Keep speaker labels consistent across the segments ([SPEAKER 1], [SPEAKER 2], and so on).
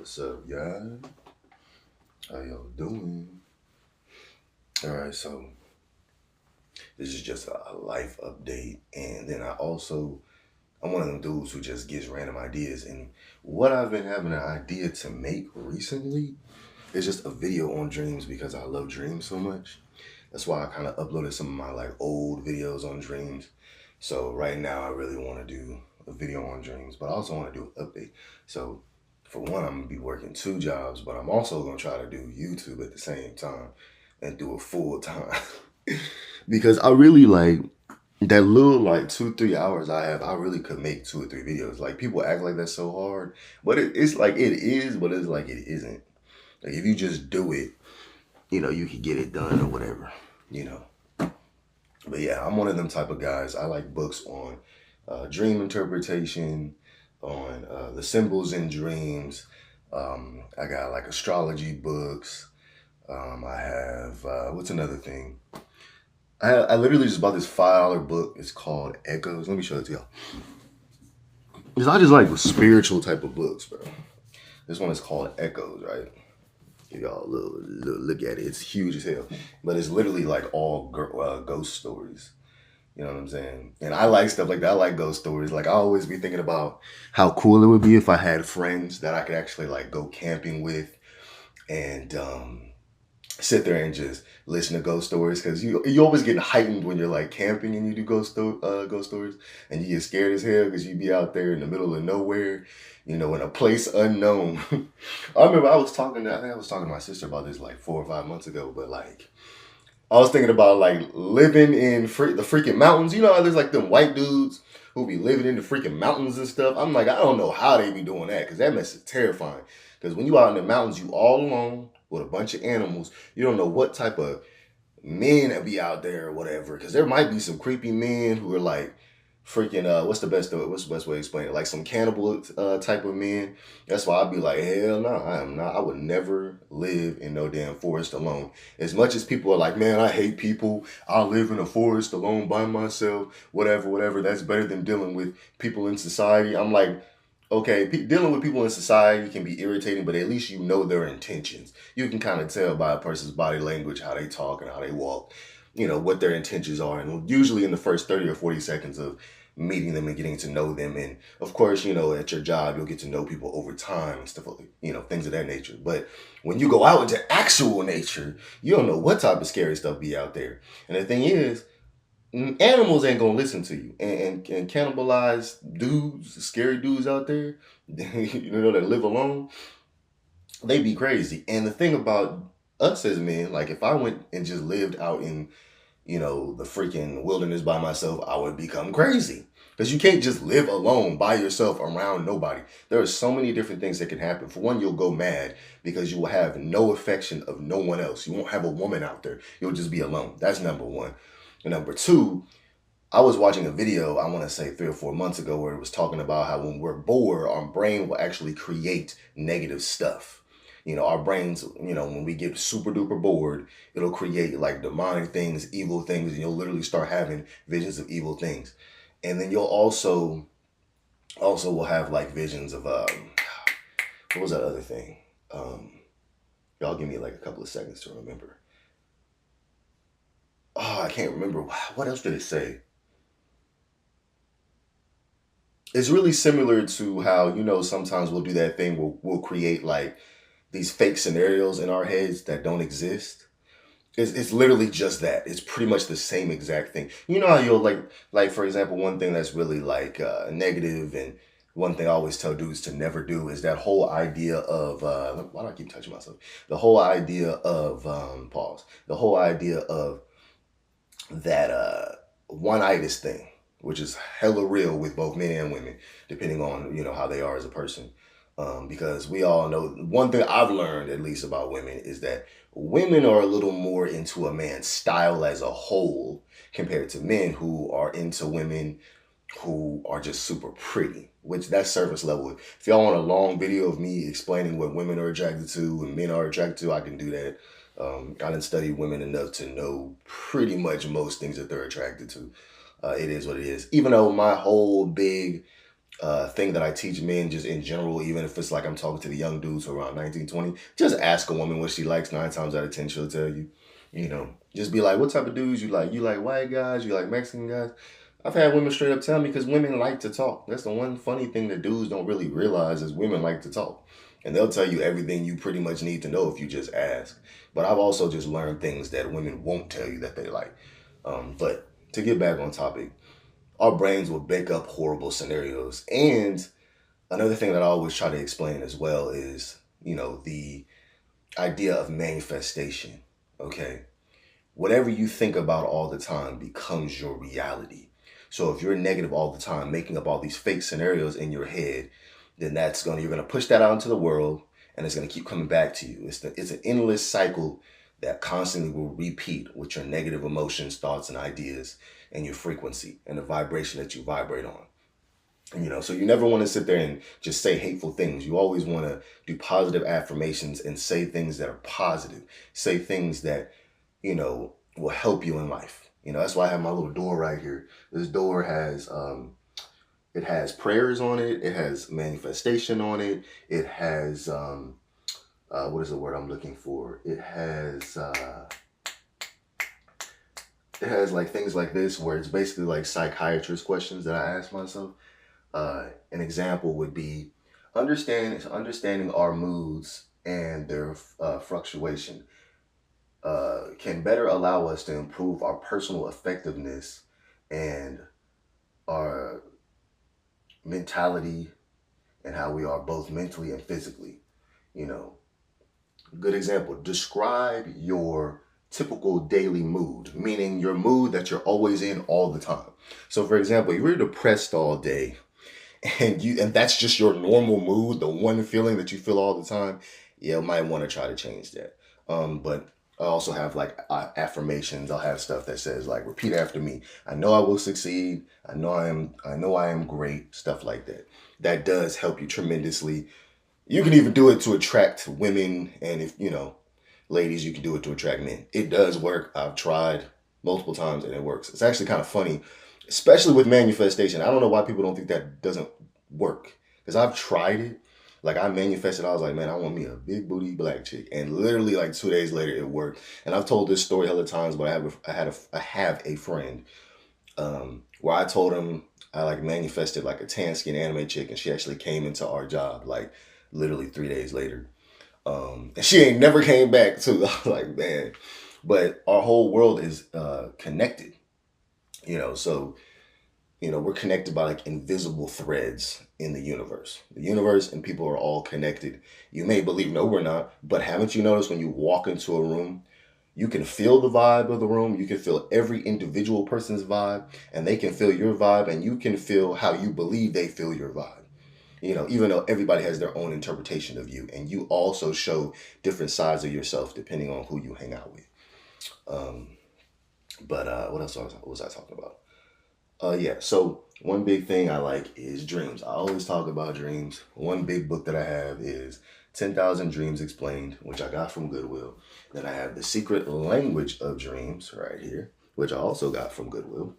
[SPEAKER 1] What's up, y'all? How y'all doing? All right, so this is just a life update, and then I'm one of them dudes who just gets random ideas. And what I've been having an idea to make recently is just a video on dreams because I love dreams so much. That's why I kind of uploaded some of my like old videos on dreams. So right now I really want to do a video on dreams, but I also want to do an update. So for one, I'm gonna be working two jobs, but I'm also gonna try to do YouTube at the same time and do it full time. Because I really like that little like 2, 3 hours I have, I really could make 2 or 3 videos. Like people act like that's so hard, but it's like it is, but it's like it isn't. Like if you just do it, you can get it done or whatever, you know. But yeah, I'm one of them type of guys. I like books on dream interpretation, on the symbols in dreams. I got like astrology books. I have, what's another thing? I literally just bought this $5 book. It's called Echoes. Let me show it to y'all. Because I just like spiritual type of books, bro. This one is called Echoes, right? Give y'all a little look at it. It's huge as hell. But it's literally like all ghost stories. You know what I'm saying? And I like stuff like that. I like ghost stories. Like I always be thinking about how cool it would be if I had friends that I could actually like go camping with and sit there and just listen to ghost stories, because you always get heightened when you're like camping and you do ghost stories, and you get scared as hell because you be out there in the middle of nowhere, in a place unknown. I remember I think I was talking to my sister about this like 4 or 5 months ago, but like I was thinking about like living in the freaking mountains. You know how there's like them white dudes who be living in the freaking mountains and stuff. I'm like, I don't know how they be doing that, because that mess is terrifying. Because when you out in the mountains, you all alone with a bunch of animals. You don't know what type of men that be out there or whatever. Because there might be some creepy men who are like freaking what's the best way to explain it? Like some cannibal type of men. That's why I'd be like, hell no, I am not. I would never live in no damn forest alone. As much as people are like, man, I hate people. I'll live in a forest alone by myself. Whatever, whatever. That's better than dealing with people in society. I'm like, okay, dealing with people in society can be irritating, but at least you know their intentions. You can kind of tell by a person's body language, how they talk and how they walk, what their intentions are. And usually in the first 30 or 40 seconds of meeting them and getting to know them. And of course, at your job, you'll get to know people over time and stuff, things of that nature. But when you go out into actual nature, you don't know what type of scary stuff be out there. And the thing is, animals ain't gonna listen to you, and cannibalized dudes, scary dudes out there, that live alone, they be crazy. And the thing about us as men, like if I went and just lived out in the freaking wilderness by myself, I would become crazy. Because you can't just live alone by yourself around nobody. There are so many different things that can happen. For one, you'll go mad because you will have no affection of no one else. You won't have a woman out there. You'll just be alone. That's number one. And number two, I was watching a video, I want to say 3 or 4 months ago, where it was talking about how when we're bored, our brain will actually create negative stuff. Our brains, when we get super duper bored, it'll create like demonic things, evil things, and you'll literally start having visions of evil things. And then you'll also will have like visions of, what was that other thing? Y'all give me like a couple of seconds to remember. Oh, I can't remember. What else did it say? It's really similar to how, sometimes we'll do that thing where we'll create like these fake scenarios in our heads that don't exist. It's literally just that. It's pretty much the same exact thing. You know how you'll like for example, one thing that's really like negative, and one thing I always tell dudes to never do is that whole idea of why do I keep touching myself? The whole idea of pause. The whole idea of that one-itis thing, which is hella real with both men and women, depending on how they are as a person. Because we all know, one thing I've learned at least about women is that women are a little more into a man's style as a whole compared to men who are into women who are just super pretty, which that's surface level. If y'all want a long video of me explaining what women are attracted to and men are attracted to, I can do that. I didn't study women enough to know pretty much most things that they're attracted to. It is what it is. Even though my whole big thing that I teach men just in general, even if it's like I'm talking to the young dudes who are around 19, 20, just ask a woman what she likes. 9 times out of 10, she'll tell you. You know, just be like, what type of dudes you like? You like white guys? You like Mexican guys? I've had women straight up tell me because women like to talk. That's the one funny thing that dudes don't really realize is women like to talk. And they'll tell you everything you pretty much need to know if you just ask. But I've also just learned things that women won't tell you that they like. But to get back on topic, our brains will make up horrible scenarios. And another thing that I always try to explain as well is, the idea of manifestation. Okay. Whatever you think about all the time becomes your reality. So if you're negative all the time, making up all these fake scenarios in your head, then you're gonna push that out into the world, and it's gonna keep coming back to you. It's an endless cycle that constantly will repeat with your negative emotions, thoughts, and ideas, and your frequency and the vibration that you vibrate on. So you never want to sit there and just say hateful things. You always want to do positive affirmations and say things that are positive. Say things that, will help you in life. That's why I have my little door right here. This door has, it has prayers on it. It has manifestation on it. It has, what is the word I'm looking for? It has like things like this where it's basically like psychiatrist questions that I ask myself. An example would be understanding our moods and their fluctuation can better allow us to improve our personal effectiveness and our mentality and how we are both mentally and physically. Good example, describe your typical daily mood, meaning your mood that you're always in all the time. So for example, if you're depressed all day, and that's just your normal mood, the one feeling that you feel all the time, you might want to try to change that. But I also have like affirmations. I'll have stuff that says like, repeat after me. I know I will succeed. I know I am great. Stuff like that. That does help you tremendously. You can even do it to attract women, and if ladies, you can do it to attract men. It does work. I've tried multiple times and it works. It's actually kind of funny, especially with manifestation. I don't know why people don't think that doesn't work, because I've tried it. Like I manifested, I was like, man, I want me a big booty black chick, and literally like 2 days later, it worked. And I've told this story hella times, but I have a friend where I told him I like manifested like a tan skin anime chick, and she actually came into our job like literally 3 days later. And she ain't never came back too. I was like, man, but our whole world is connected, so we're connected by like invisible threads in the universe. The universe and people are all connected. You may believe, no, we're not, but haven't you noticed when you walk into a room, you can feel the vibe of the room, you can feel every individual person's vibe, and they can feel your vibe, and you can feel how you believe they feel your vibe. Even though everybody has their own interpretation of you, and you also show different sides of yourself depending on who you hang out with. But what else was I talking about? Yeah, so one big thing I like is dreams. I always talk about dreams. One big book that I have is 10,000 Dreams Explained, which I got from Goodwill. Then I have The Secret Language of Dreams right here, which I also got from Goodwill.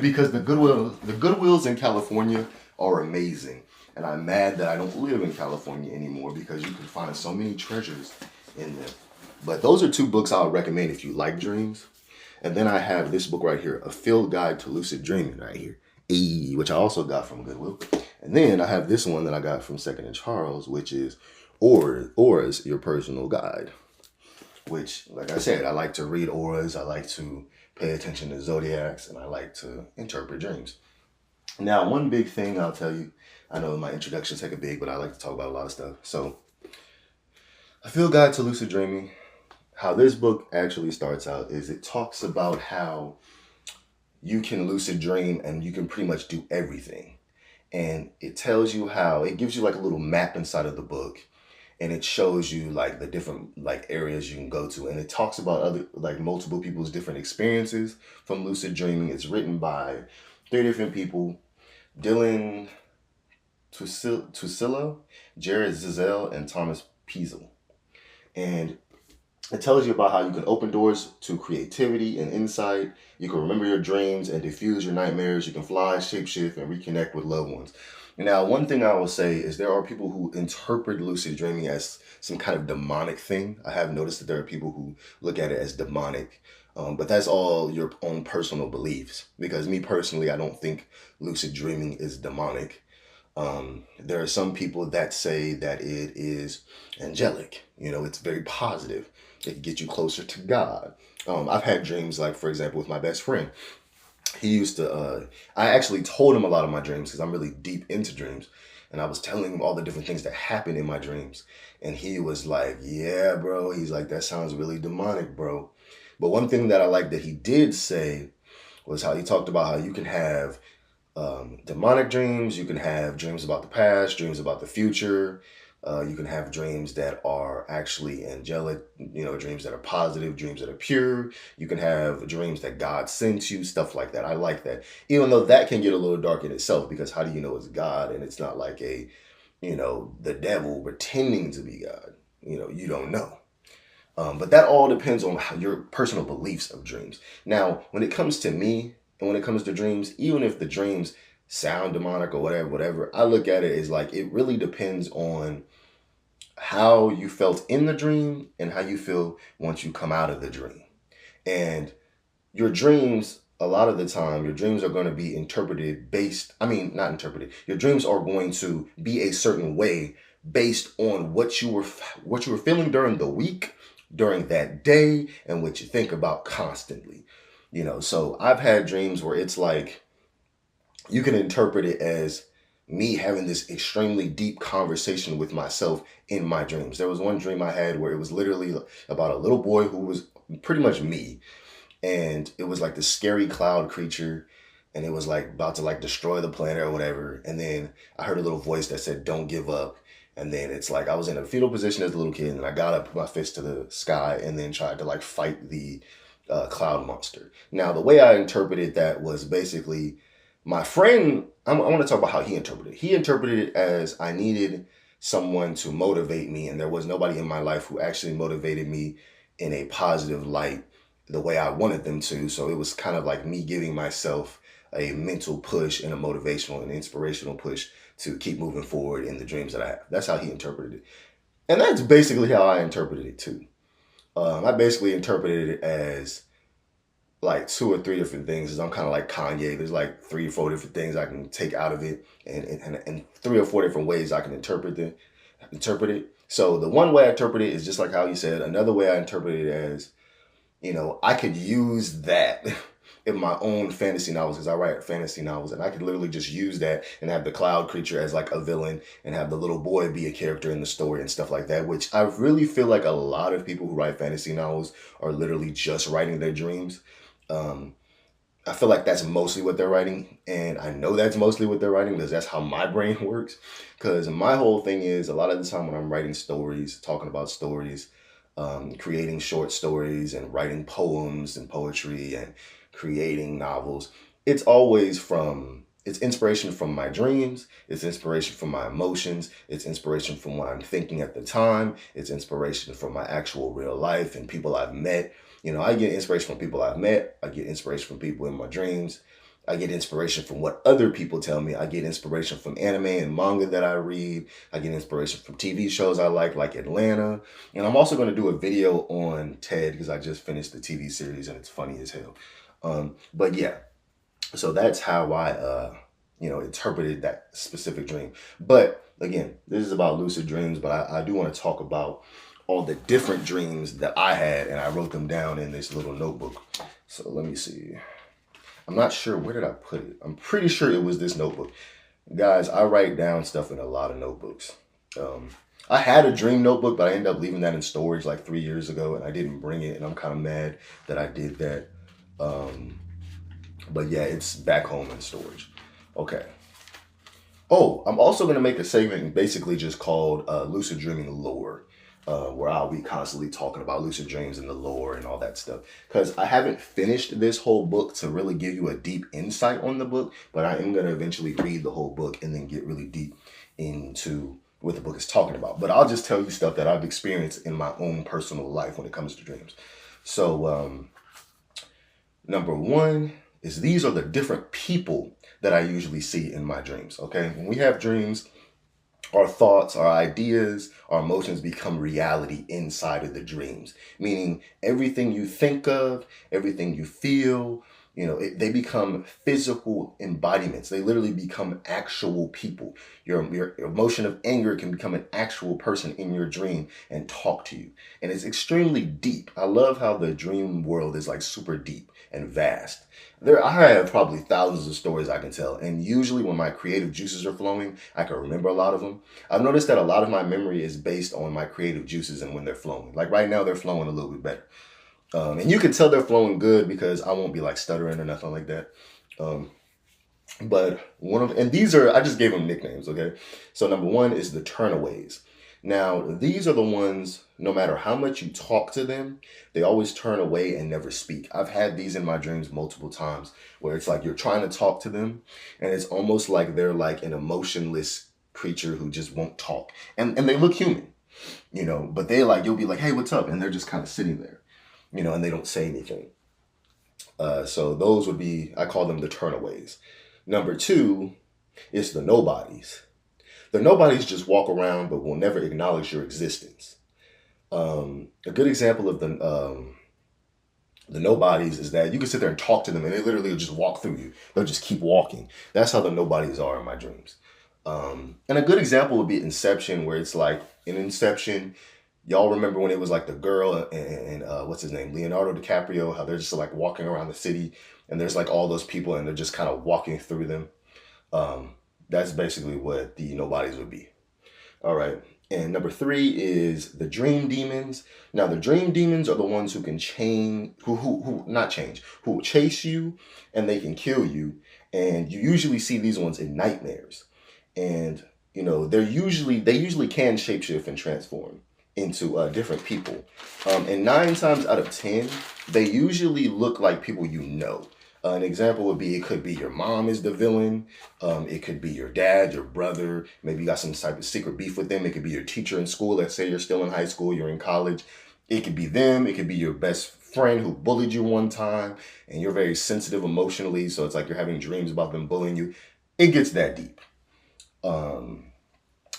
[SPEAKER 1] Because the Goodwills in California are amazing. And I'm mad that I don't live in California anymore, because you can find so many treasures in them. But those are two books I would recommend if you like dreams. And then I have this book right here, A Field Guide to Lucid Dreaming right here, which I also got from Goodwill. And then I have this one that I got from Second and Charles, which is Auras, Your Personal Guide. Which, like I said, I like to read auras, I like to pay attention to zodiacs, and I like to interpret dreams. Now, one big thing I'll tell you, I know my introductions take a big, but I like to talk about a lot of stuff. So, A Field Guide to Lucid Dreaming. How this book actually starts out is it talks about how you can lucid dream and you can pretty much do everything. And it tells you how, it gives you like a little map inside of the book, and it shows you like the different like areas you can go to. And it talks about other like multiple people's different experiences from lucid dreaming. It's written by 3 different people: Dylan Tuccillo, Jared Zizel, and Thomas Piesel. And It tells you about how you can open doors to creativity and insight. You can remember your dreams and diffuse your nightmares. You can fly, shapeshift, and reconnect with loved ones. Now, one thing I will say is there are people who interpret lucid dreaming as some kind of demonic thing. I have noticed that there are people who look at it as demonic, but that's all your own personal beliefs. Because me personally, I don't think lucid dreaming is demonic. There are some people that say that it is angelic. You know, it's very positive. It can get you closer to God. I've had dreams, like, for example, with my best friend. He used to, I actually told him a lot of my dreams because I'm really deep into dreams. And I was telling him all the different things that happened in my dreams. And he was like, yeah, bro. He's like, that sounds really demonic, bro. But one thing that I like that he did say was how he talked about how you can have demonic dreams. You can have dreams about the past, dreams about the future. You can have dreams that are actually angelic, you know, dreams that are positive, dreams that are pure. You can have dreams that God sent you, stuff like that. I like that. Even though that can get a little dark in itself, because how do you know it's God and it's not like you know, the devil pretending to be God? You know, you don't know. But that all depends on your personal beliefs of dreams. Now, when it comes to me and when it comes to dreams, even if the dreams sound demonic or whatever, I look at it as like it really depends on how you felt in the dream and how you feel once you come out of the dream. And your dreams, a lot of the time, your dreams are going to be interpreted not interpreted. Your dreams are going to be a certain way based on what you were feeling during the week, during that day, and what you think about constantly. You know, so I've had dreams where it's like you can interpret it as me having this extremely deep conversation with myself in my dreams. There was one dream I had where it was literally about a little boy who was pretty much me. And it was like this scary cloud creature. And it was like about to like destroy the planet or whatever. And then I heard a little voice that said, don't give up. And then it's like I was in a fetal position as a little kid. And I got up, put my fist to the sky, and then tried to like fight the cloud monster. Now, the way I interpreted that was basically my friend, I want to talk about how he interpreted it. He interpreted it as I needed someone to motivate me, and there was nobody in my life who actually motivated me in a positive light the way I wanted them to. So it was kind of like me giving myself a mental push and a motivational and inspirational push to keep moving forward in the dreams that I have. That's how he interpreted it. And that's basically how I interpreted it too. I basically interpreted it as like 2 or 3 different things. I'm kind of like Kanye. There's like 3 or 4 different things I can take out of it, and 3 or 4 different ways I can interpret it. So the one way I interpret it is just like how you said. Another way I interpret it as, you know, I could use that in my own fantasy novels because I write fantasy novels, and I could literally just use that and have the cloud creature as like a villain and have the little boy be a character in the story and stuff like that, which I really feel like a lot of people who write fantasy novels are literally just writing their dreams. I feel like that's mostly what they're writing, and I know that's mostly what they're writing because that's how my brain works. Because my whole thing is a lot of the time when I'm writing stories, talking about stories, creating short stories and writing poems and poetry and creating novels, it's inspiration from my dreams, it's inspiration from my emotions, it's inspiration from what I'm thinking at the time, it's inspiration from my actual real life and people I've met. You know, I get inspiration from people I've met, I get inspiration from people in my dreams, I get inspiration from what other people tell me, I get inspiration from anime and manga that I read, I get inspiration from TV shows I like Atlanta, and I'm also going to do a video on Ted because I just finished the TV series and it's funny as hell. But yeah, so that's how I, interpreted that specific dream. But again, this is about lucid dreams, but I do want to talk about all the different dreams that I had, and I wrote them down in this little notebook. So let me see. I'm not sure, where did I put it? I'm pretty sure it was this notebook. Guys, I write down stuff in a lot of notebooks. I had a dream notebook, but I ended up leaving that in storage like 3 years ago, and I didn't bring it, and I'm kind of mad that I did that. But yeah, it's back home in storage. Okay. Oh, I'm also going to make a segment basically just called Lucid Dreaming Lore, where I'll be constantly talking about lucid dreams and the lore and all that stuff. Because I haven't finished this whole book to really give you a deep insight on the book, but I am going to eventually read the whole book and then get really deep into what the book is talking about. But I'll just tell you stuff that I've experienced in my own personal life when it comes to dreams. So, number one is these are the different people that I usually see in my dreams. Okay, when we have dreams, our thoughts, our ideas, our emotions become reality inside of the dreams. Meaning everything you think of, everything you feel, they become physical embodiments. They literally become actual people. Your emotion of anger can become an actual person in your dream and talk to you. And it's extremely deep. I love how the dream world is like super deep and vast. I have probably thousands of stories I can tell. And usually when my creative juices are flowing, I can remember a lot of them. I've noticed that a lot of my memory is based on my creative juices and when they're flowing. Like right now, they're flowing a little bit better. And you can tell they're flowing good because I won't be like stuttering or nothing like that. But these are, I just gave them nicknames, okay? So number one is the turnaways. Now, these are the ones, no matter how much you talk to them, they always turn away and never speak. I've had these in my dreams multiple times where it's like you're trying to talk to them and it's almost like they're like an emotionless creature who just won't talk. And they look human, but you'll be like, hey, what's up? And they're just kind of sitting there, and they don't say anything. So those would be, I call them the turnaways. Number two is the nobodies. The nobodies just walk around but will never acknowledge your existence. A good example of the nobodies is that you can sit there and talk to them and they literally will just walk through you. They'll just keep walking. That's how the nobodies are in my dreams. And a good example would be Inception, where it's like in Inception, y'all remember when it was like the girl and what's his name, Leonardo DiCaprio, how they're just like walking around the city and there's like all those people and they're just kind of walking through them. That's basically what the nobodies would be. All right. And number three is the dream demons. Now, the dream demons are the ones who can who will chase you and they can kill you. And you usually see these ones in nightmares. And, they usually can shapeshift and transform into different people. And 9 times out of 10, they usually look like people you know. An example would be, it could be your mom is the villain. It could be your dad, your brother. Maybe you got some type of secret beef with them. It could be your teacher in school. Let's say you're still in high school, you're in college. It could be them. It could be your best friend who bullied you one time and you're very sensitive emotionally. So it's like you're having dreams about them bullying you. It gets that deep.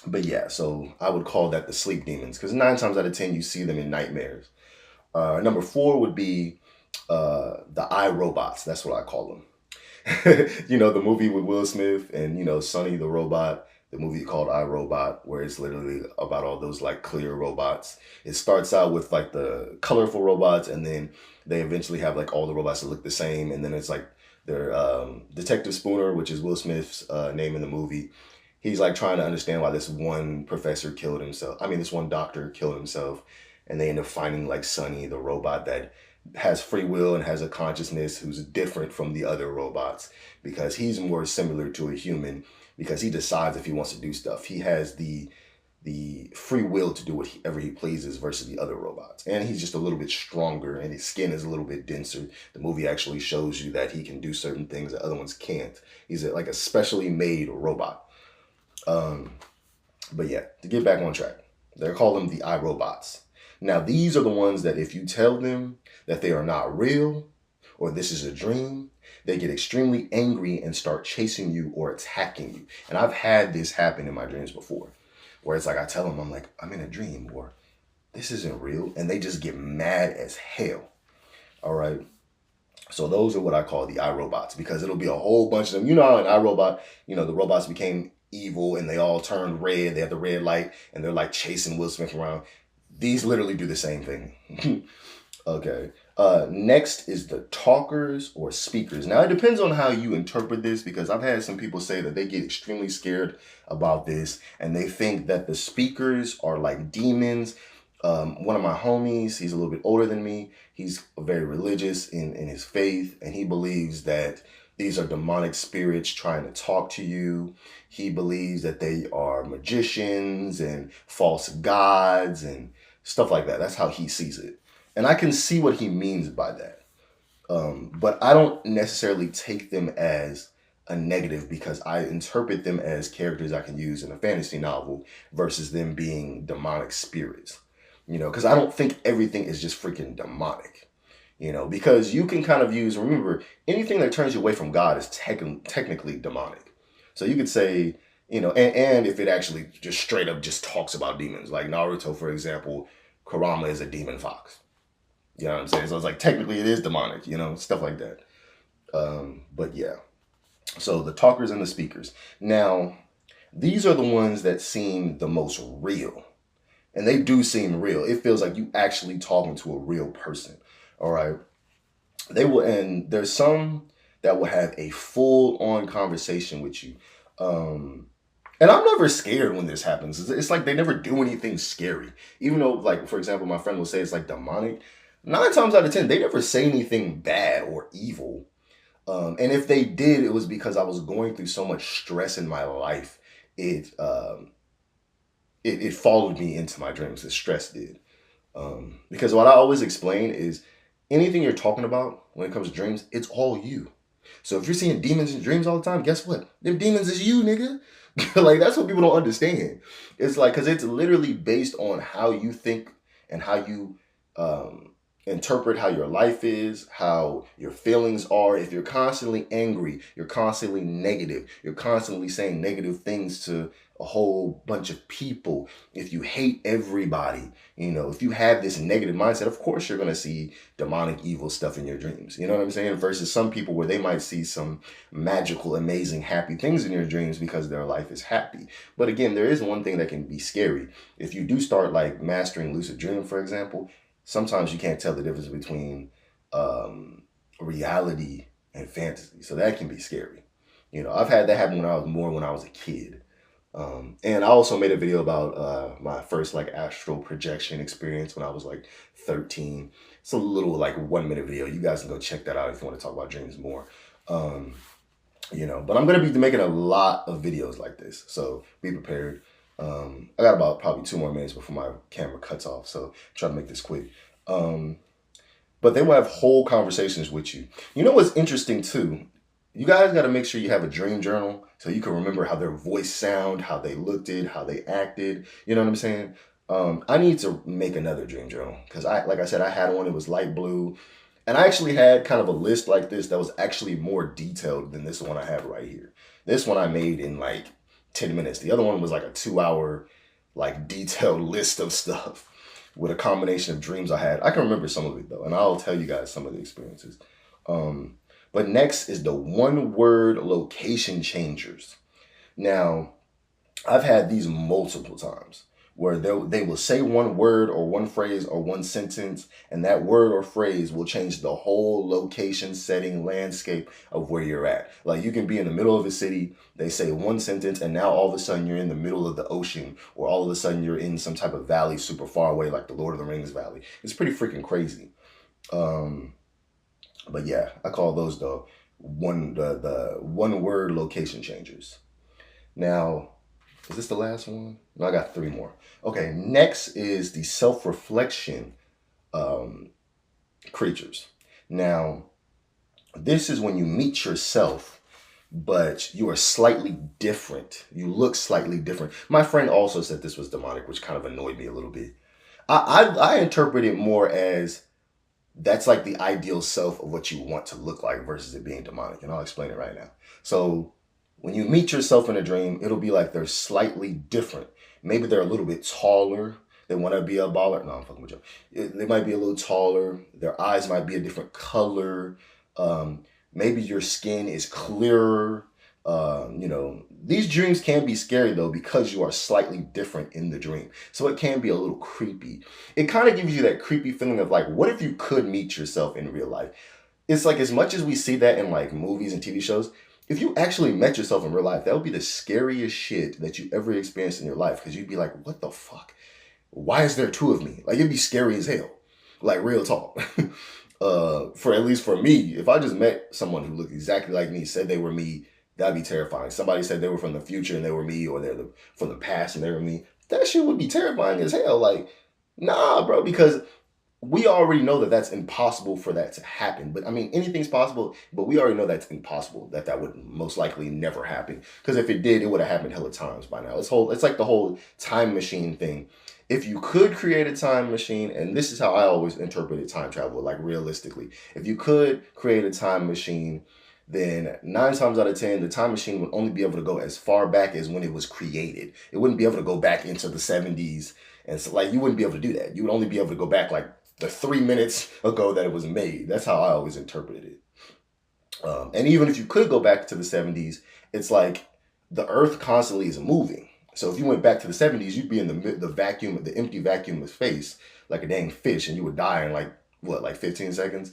[SPEAKER 1] But yeah, so I would call that the sleep demons because 9 times out of 10, you see them in nightmares. Number 4 would be the iRobots. That's what I call them. The movie with Will Smith and, Sonny the robot, the movie called iRobot, where it's literally about all those like clear robots. It starts out with like the colorful robots and then they eventually have like all the robots that look the same. And then it's like their Detective Spooner, which is Will Smith's name in the movie. He's like trying to understand why this one professor killed himself. This one doctor killed himself. And they end up finding like Sonny, the robot that has free will and has a consciousness, who's different from the other robots because he's more similar to a human because he decides if he wants to do stuff. He has the free will to do whatever he pleases versus the other robots. And he's just a little bit stronger and his skin is a little bit denser. The movie actually shows you that he can do certain things that other ones can't. He's like a specially made robot. But yeah, to get back on track, they're calling them the iRobots. Now, these are the ones that if you tell them that they are not real or this is a dream, they get extremely angry and start chasing you or attacking you. And I've had this happen in my dreams before, where it's like I tell them, I'm like, I'm in a dream or this isn't real. And they just get mad as hell. All right. So those are what I call the iRobots because it'll be a whole bunch of them. How in iRobot, the robots became evil and they all turned red. They have the red light and they're like chasing Will Smith around. These literally do the same thing. Okay. Next is the talkers or speakers. Now, it depends on how you interpret this because I've had some people say that they get extremely scared about this and they think that the speakers are like demons. One of my homies, he's a little bit older than me. He's very religious in his faith and he believes that these are demonic spirits trying to talk to you. He believes that they are magicians and false gods and stuff like that. That's how he sees it. And I can see what he means by that. But I don't necessarily take them as a negative because I interpret them as characters I can use in a fantasy novel versus them being demonic spirits. Because I don't think everything is just freaking demonic. Because you can kind of remember, anything that turns you away from God is technically demonic. So you could say, and if it actually just straight up just talks about demons, like Naruto, for example, Kurama is a demon fox. You know what I'm saying? So it's like, technically it is demonic, stuff like that. But yeah. So the talkers and the speakers. Now, these are the ones that seem the most real. And they do seem real. It feels like you actually talking to a real person. All right. And there's some that will have a full-on conversation with you. And I'm never scared when this happens. It's like they never do anything scary. Even though, like, for example, my friend will say it's like demonic. 9 times out of 10, they never say anything bad or evil. And if they did, it was because I was going through so much stress in my life. It followed me into my dreams. The stress did. Because what I always explain is anything you're talking about when it comes to dreams, it's all you. So if you're seeing demons in dreams all the time, guess what? Them demons is you, nigga. Like, that's what people don't understand. It's like, because it's literally based on how you think and how you interpret how your life is, how your feelings are. If you're constantly angry, you're constantly negative, you're constantly saying negative things to a whole bunch of people, if you hate everybody, if you have this negative mindset, of course you're going to see demonic evil stuff in your dreams. You know what I'm saying? Versus some people where they might see some magical, amazing, happy things in your dreams because their life is happy. But again, there is one thing that can be scary. If you do start like mastering lucid dream, for example, sometimes you can't tell the difference between reality and fantasy. So that can be scary. I've had that happen when I was a kid. And I also made a video about my first like astral projection experience when I was like 13. It's a little like 1-minute video. You guys can go check that out if you want to talk about dreams more. But I'm going to be making a lot of videos like this. So be prepared. I got about probably 2 more minutes before my camera cuts off. So try to make this quick. But they will have whole conversations with you. You know what's interesting too? You guys got to make sure you have a dream journal so you can remember how their voice sound, how they looked it, how they acted. You know what I'm saying? I need to make another dream journal because like I said, I had one. It was light blue. And I actually had kind of a list like this that was actually more detailed than this one I have right here. This one I made in like 10 minutes. The other one was like a 2-hour like detailed list of stuff with a combination of dreams I had. I can remember some of it though, and I'll tell you guys some of the experiences. But next is the 1-word location changers. Now, I've had these multiple times where they will say one word or one phrase or one sentence, and that word or phrase will change the whole location, setting, landscape of where you're at. Like, you can be in the middle of a city, they say one sentence, and now all of a sudden you're in the middle of the ocean, or all of a sudden you're in some type of valley super far away, like the Lord of the Rings valley. It's pretty freaking crazy. But yeah, I call those the 1-word location changers. Now, is this the last one? No, I got 3 more. Okay, next is the self-reflection creatures. Now, this is when you meet yourself, but you are slightly different. You look slightly different. My friend also said this was demonic, which kind of annoyed me a little bit. I interpret it more as that's like the ideal self of what you want to look like versus it being demonic. And I'll explain it right now. So when you meet yourself in a dream, it'll be like they're slightly different. Maybe they're a little bit taller. They want to be a baller. No, I'm fucking with you. They might be a little taller. Their eyes might be a different color. Maybe your skin is clearer. These dreams can be scary though because you are slightly different in the dream. So it can be a little creepy. It kind of gives you that creepy feeling of like, what if you could meet yourself in real life? It's like, as much as we see that in like movies and TV shows, if you actually met yourself in real life, that would be the scariest shit that you ever experienced in your life. Because you'd be like, what the fuck? Why is there 2 of me? Like, it'd be scary as hell. Like, real talk. At least for me, if I just met someone who looked exactly like me, said they were me, that'd be terrifying. Somebody said they were from the future and they were me, or they're from the past and they were me. That shit would be terrifying as hell. Like, nah, bro, because we already know that that's impossible for that to happen. But I mean, anything's possible, but we already know that's impossible, that that would most likely never happen. Because if it did, it would have happened hella times by now. It's like the whole time machine thing. If you could create a time machine, and this is how I always interpreted time travel, like realistically, if you could create a time machine, then 9 times out of 10, the time machine would only be able to go as far back as when it was created. It wouldn't be able to go back into the 70s. And so, like, you wouldn't be able to do that. You would only be able to go back like the 3 minutes ago that it was made. That's how I always interpreted it. And even if you could go back to the 70s, it's like the earth constantly is moving. So if you went back to the 70s, you'd be in the vacuum, the empty vacuum of space, like a dang fish, and you would die in like, what, like 15 seconds?